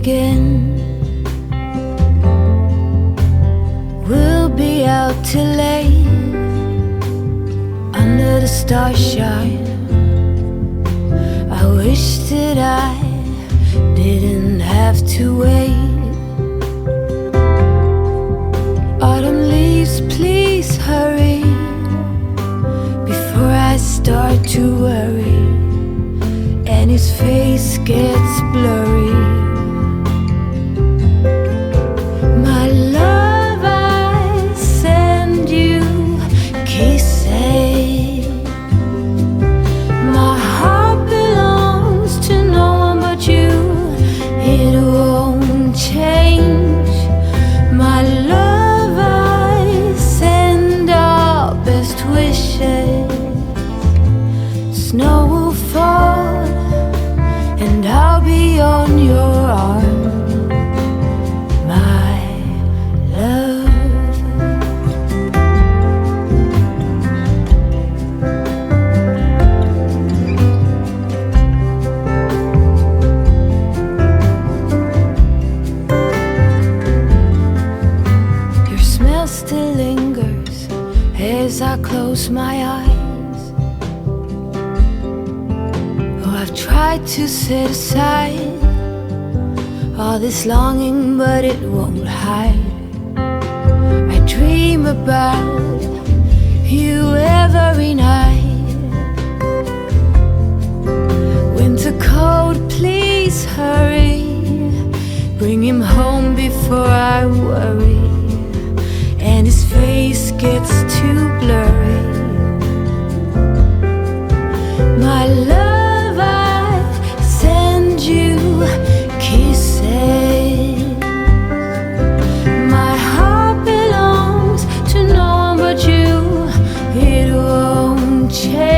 again. We'll be out till late under the starshine. I wish that I didn't have to wait. Autumn leaves, please hurry before I start to worry and his face gets blurry. My love, I send you kisses. My heart belongs to no one but you. It won't change. My love, I send our best wishes. Snow will fall and I'll be on your arm, my love. Your smell still lingers as I close my eyes. Oh, I've tried to set aside all this longing, but it won't hide. I dream about you every night. Winter cold, please hurry. Bring him home before I worry and his face gets too blurry. My love, I send you kisses. My heart belongs to no one but you. It won't change.